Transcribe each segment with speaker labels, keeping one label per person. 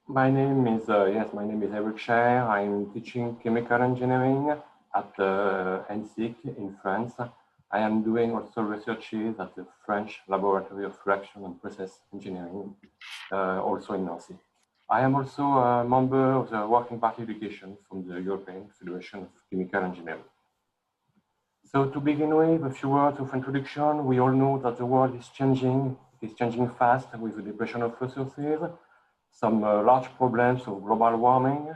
Speaker 1: My name is Eric Schaer. I'm teaching chemical engineering at NSIC in France. I am doing also researches at the French Laboratory of Reaction and Process Engineering, also in Nancy. I am also a member of the Working Party Education from the European Federation of Chemical Engineering. So to begin with, a few words of introduction. We all know that the world is changing. It is changing fast with the depletion of resources, some large problems of global warming.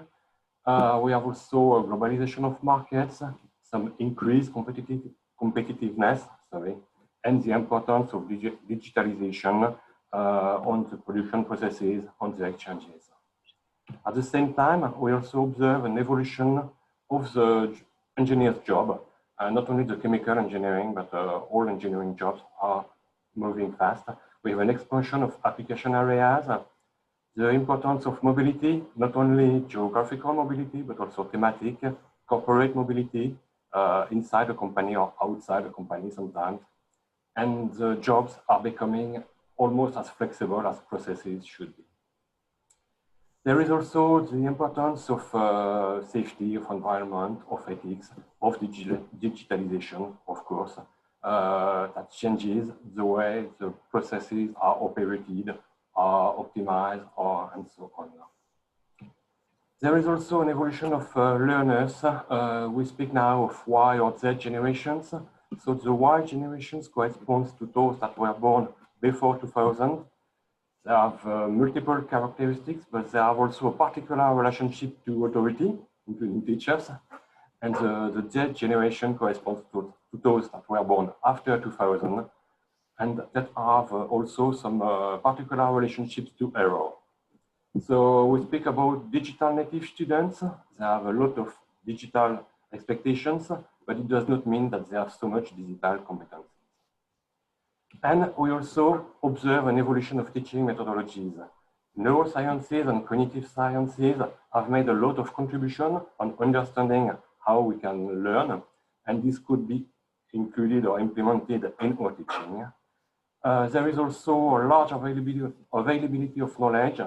Speaker 1: We have also a globalization of markets, some increased competitiveness, and the importance of digitalization on the production processes, on the exchanges. At the same time, we also observe an evolution of the engineer's job. Not only the chemical engineering, but all engineering jobs are moving fast. We have an expansion of application areas, the importance of mobility, not only geographical mobility, but also thematic, corporate mobility, inside a company or outside a company sometimes. And the jobs are becoming almost as flexible as processes should be. There is also the importance of safety, of environment, of ethics, of digitalization, of course, that changes the way the processes are operated, are optimized, and so on. There is also an evolution of learners. We speak now of Y or Z generations. So the Y generations corresponds to those that were born before 2000. They have multiple characteristics, but they have also a particular relationship to authority, including teachers. And the Z generation corresponds to those that were born after 2000, and that have also some particular relationships to error. So we speak about digital native students. They have a lot of digital expectations, but it does not mean that they have so much digital competence. And we also observe an evolution of teaching methodologies. Neurosciences and cognitive sciences have made a lot of contribution on understanding how we can learn, and this could be included or implemented in our teaching. There is also a large availability of knowledge.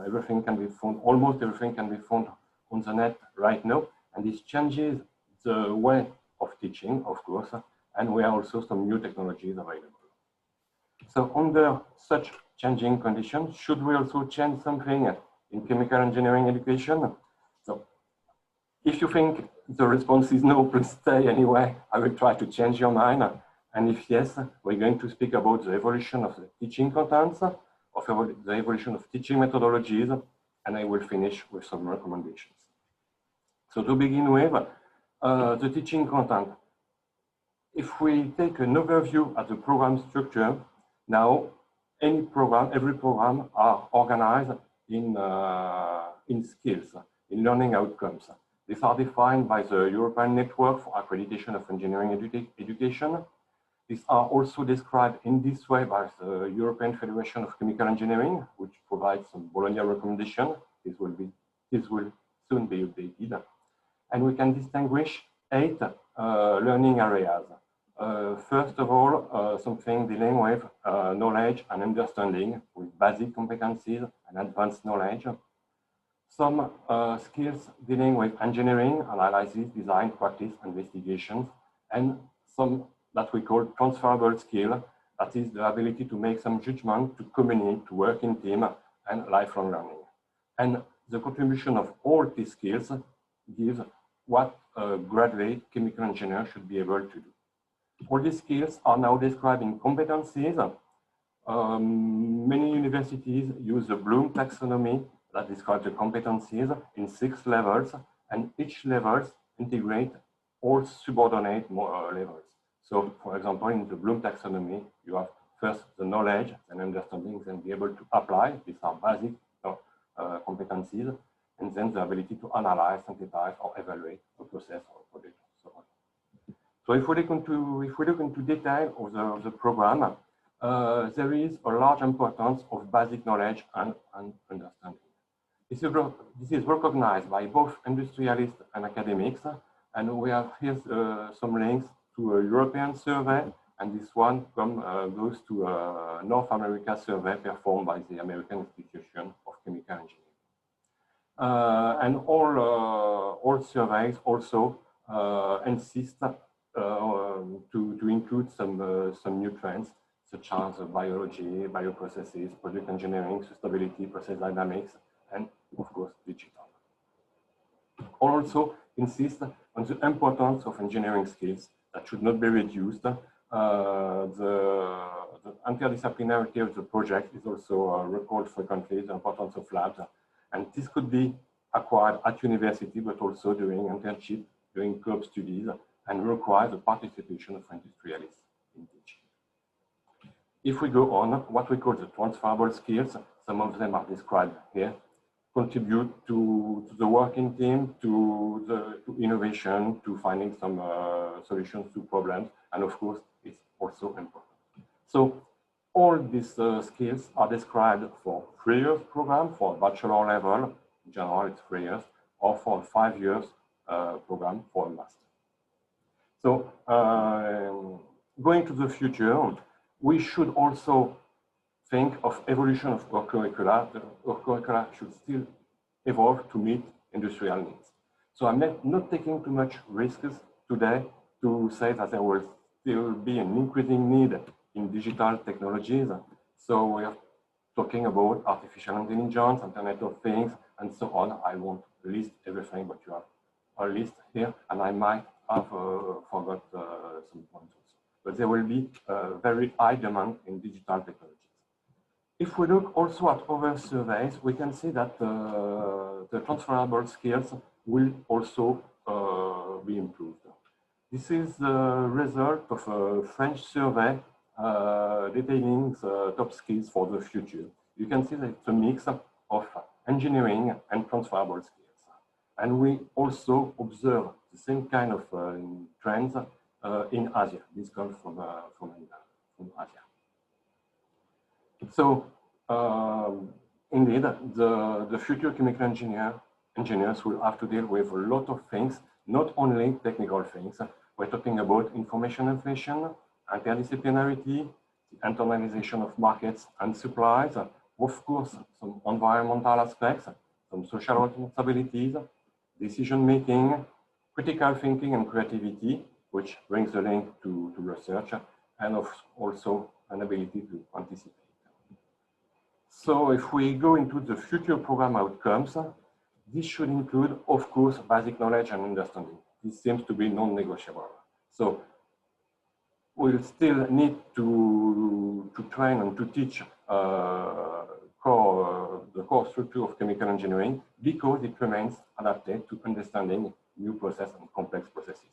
Speaker 1: Everything can be found, almost everything can be found on the net right now, and this changes the way of teaching, of course, and we have also some new technologies available. So under such changing conditions, should we also change something in chemical engineering education? So if you think the response is no, please stay anyway. I will try to change your mind. And if yes, we're going to speak about the evolution of the teaching contents, of the evolution of teaching methodologies, and I will finish with some recommendations. So to begin with, the teaching content. If we take an overview at the program structure, now every program are organized in skills, in learning outcomes. These are defined by the European Network for Accreditation of Engineering Education. These are also described in this way by the European Federation of Chemical Engineering, which provides some Bologna recommendation. This will soon be updated. And we can distinguish 8 learning areas. First of all, something dealing with knowledge and understanding with basic competencies and advanced knowledge. Some skills dealing with engineering, analysis, design, practice, investigations, and some that we call transferable skill, that is the ability to make some judgment, to communicate, to work in team, and lifelong learning. And the contribution of all these skills gives what a graduate chemical engineer should be able to do. All these skills are now described in competencies. Many universities use the Bloom taxonomy that describes the competencies in 6 levels, and each levels integrate all subordinate levels. So, for example, in the Bloom taxonomy, you have first the knowledge and understanding, then be able to apply. These are basic competencies, and then the ability to analyze, synthesize, or evaluate a process or a project, and so on. So, if we look into detail of the program, there is a large importance of basic knowledge and understanding. This is recognized by both industrialists and academics, and we have here some links to a European survey, and this one goes to a North America survey performed by the American Institution of Chemical Engineering. And all surveys also insist to include some new trends, such as biology, bioprocesses, product engineering, sustainability, process dynamics, and of course, digital. Also insist on the importance of engineering skills that should not be reduced. The interdisciplinarity of the project is also recalled frequently, the importance of labs, and this could be acquired at university, but also during internship, during club studies, and require the participation of industrialists in teaching. If we go on, what we call the transferable skills, some of them are described here, contribute to the working team, to innovation, to finding some solutions to problems, and of course, it's also important. So all these skills are described for 3 years program, for bachelor level, in general it's 3 years, or for 5 years program for a master. So going to the future, we should also think of evolution of our curricula. Our curricula should still evolve to meet industrial needs. So I'm not taking too much risks today to say that there will still be an increasing need in digital technologies. So we are talking about artificial intelligence, Internet of Things, and so on. I won't list everything, but you have a list here, and I might have forgot some points also. But there will be very high demand in digital technologies. If we look also at other surveys, we can see that the transferable skills will also be improved. This is the result of a French survey detailing the top skills for the future. You can see that it's a mix of engineering and transferable skills. And we also observe the same kind of trends in Asia. This comes from Asia. So indeed, the future chemical engineers will have to deal with a lot of things, not only technical things. We're talking about information inflation, interdisciplinarity, the internalization of markets and supplies, of course, some environmental aspects, some social responsibilities, decision-making, critical thinking and creativity, which brings the link to research, and also an ability to anticipate. So if we go into the future program outcomes, this should include, of course, basic knowledge and understanding. This seems to be non-negotiable. So we'll still need to train and to teach the core structure of chemical engineering because it remains adapted to understanding new process and complex processes.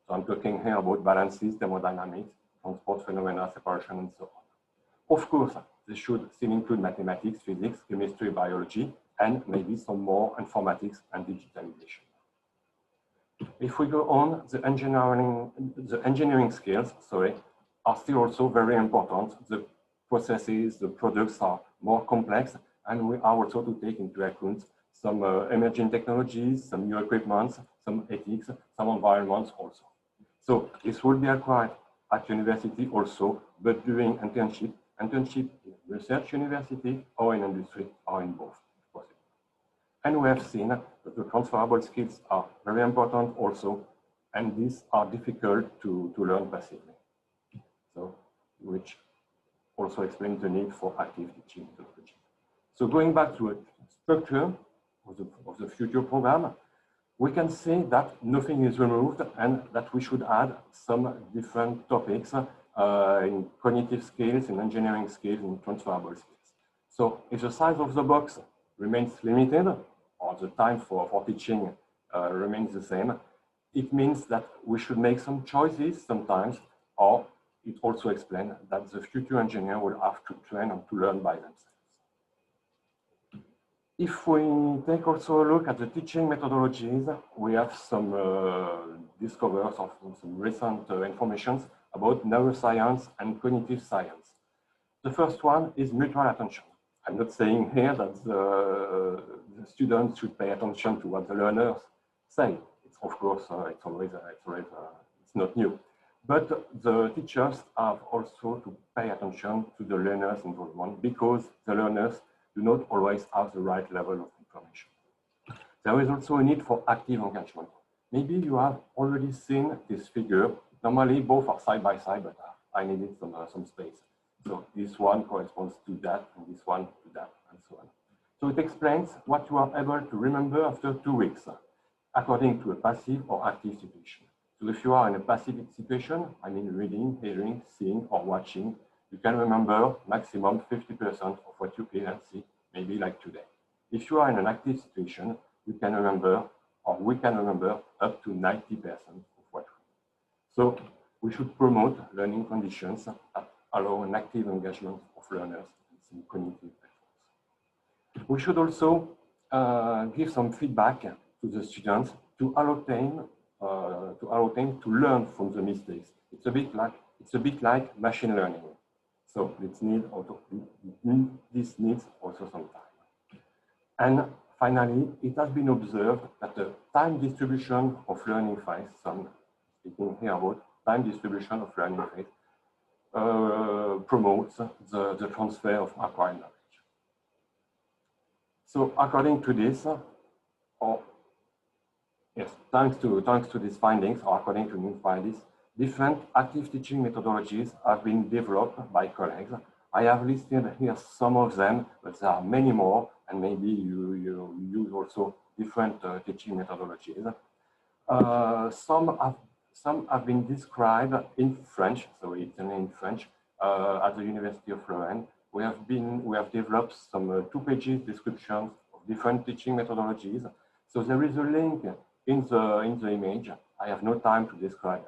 Speaker 1: So I'm talking here about balances, thermodynamics, transport phenomena, separation, and so on. Of course, they should still include mathematics, physics, chemistry, biology, and maybe some more informatics and digitalization. If we go on, the engineering skills, are still also very important. The processes, the products are more complex, and we are also to take into account some emerging technologies, some new equipment, some ethics, some environments also. So this will be acquired at university also, but during internship in research university or in industry or in both, if possible. And we have seen that the transferable skills are very important also, and these are difficult to learn passively. So, which also explains the need for active teaching methodology. So going back to a structure of the future program, we can say that nothing is removed and that we should add some different topics in cognitive skills, in engineering skills, in transferable skills. So if the size of the box remains limited, or the time for teaching remains the same, it means that we should make some choices sometimes, or it also explains that the future engineer will have to train and to learn by themselves. If we take also a look at the teaching methodologies, we have some discoveries of some recent information about neuroscience and cognitive science. The first one is mutual attention. I'm not saying here that the students should pay attention to what the learners say. It's, of course, it's not new. But the teachers have also to pay attention to the learners' involvement because the learners do not always have the right level of information. There is also a need for active engagement. Maybe you have already seen this figure. Normally, both are side by side, but I needed some space. So this one corresponds to that, and this one to that, and so on. So it explains what you are able to remember after 2 weeks, according to a passive or active situation. So if you are in a passive situation, I mean reading, hearing, seeing, or watching, you can remember maximum 50% of what you hear and see, maybe like today. If you are in an active situation, you can remember, or we can remember, up to 90% of what we do. So we should promote learning conditions that allow an active engagement of learners and some cognitive efforts. We should also give some feedback to the students to allow them to learn from the mistakes. It's a bit like machine learning. So this needs also some time. And finally, it has been observed that the time distribution of learning phase, so I'm speaking here about time distribution of learning phase, promotes the transfer of acquired knowledge. So according to this, thanks to these findings, or according to new findings, different active teaching methodologies have been developed by colleagues. I have listed here some of them, but there are many more, and maybe you use also different teaching methodologies. Some have been described in French, so it's in French, at the University of Lorraine. We have developed some 2-page descriptions of different teaching methodologies. So there is a link in the image. I have no time to describe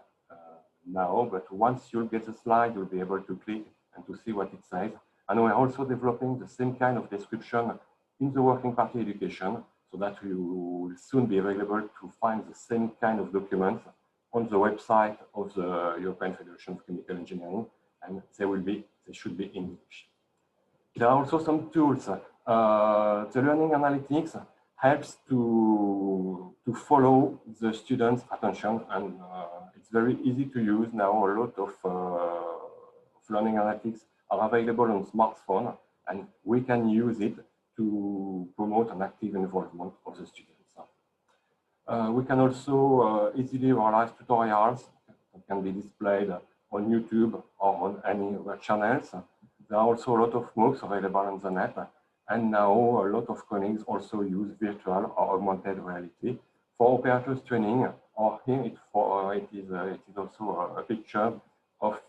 Speaker 1: now, but once you'll get the slide, you'll be able to click and to see what it says. And we're also developing the same kind of description in the working party education, so that you will soon be available to find the same kind of documents on the website of the European Federation of Chemical Engineering, and they should be in English. There are also some tools. The learning analytics helps to follow the students' attention, and it's very easy to use now. A lot of learning analytics are available on smartphone, and we can use it to promote an active involvement of the students. We can also easily realize tutorials that can be displayed on YouTube or on any other channels. There are also a lot of MOOCs available on the net, and now a lot of colleagues also use virtual or augmented reality for operators training. Or here it is also a picture of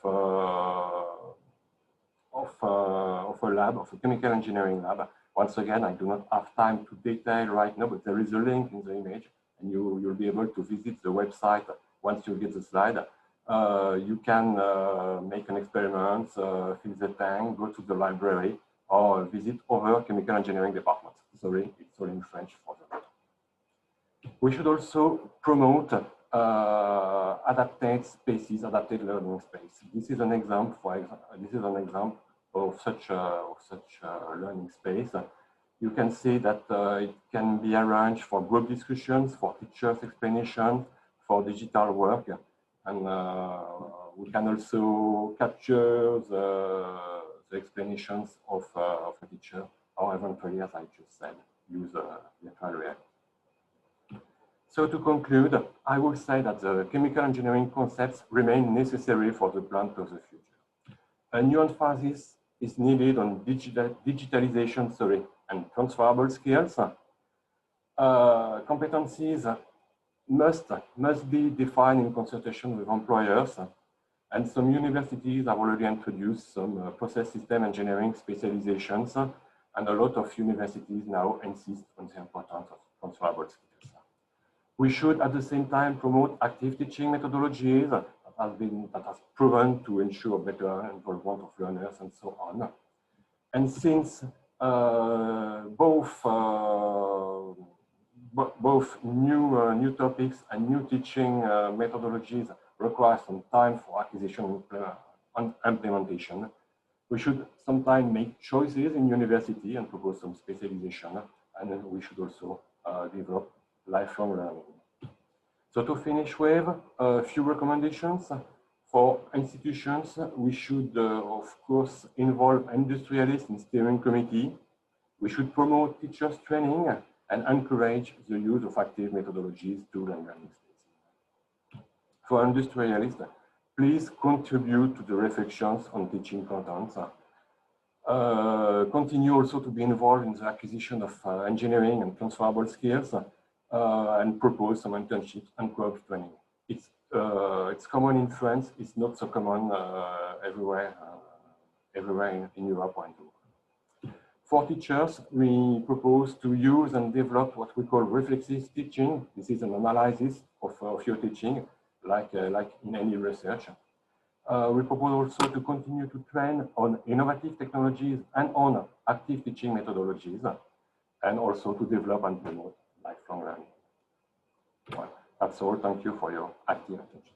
Speaker 1: a lab, of a chemical engineering lab. Once again, I do not have time to detail right now, but there is a link in the image, and you'll be able to visit the website once you get the slide. You can make an experiment, fill the tank, go to the library, or visit other chemical engineering departments. Sorry, it's all in French for them. We should also promote adapted spaces, adapted learning space. This is an example of such a learning space. You can see that it can be arranged for group discussions, for teachers' explanation, for digital work, and we can also capture the explanations of a teacher, or eventually, as I just said, use virtual reality. So to conclude, I will say that the chemical engineering concepts remain necessary for the plant of the future. A new emphasis is needed on digitalization, and transferable skills. Competencies must be defined in consultation with employers, and some universities have already introduced some process system engineering specializations, and a lot of universities now insist on the importance of transferable skills. We should at the same time promote active teaching methodologies that has proven to ensure better involvement of learners and so on. And since both new topics and new teaching methodologies require some time for acquisition and implementation, we should sometimes make choices in university and propose some specialization, and then we should also develop lifelong learning. So to finish with a few recommendations for institutions, we should of course involve industrialists in steering committee. We should promote teachers training and encourage the use of active methodologies, tools, and learning spaces. For industrialists, please contribute to the reflections on teaching contents. Continue also to be involved in the acquisition of engineering and transferable skills, and propose some internships and co-op training. It's common in France. It's not so common everywhere in Europe or in the world. For teachers, we propose to use and develop what we call reflexive teaching. This is an analysis of your teaching, like in any research. We propose also to continue to train on innovative technologies and on active teaching methodologies, and also to develop and promote lifelong learning. Well, that's all. Thank you for your active attention.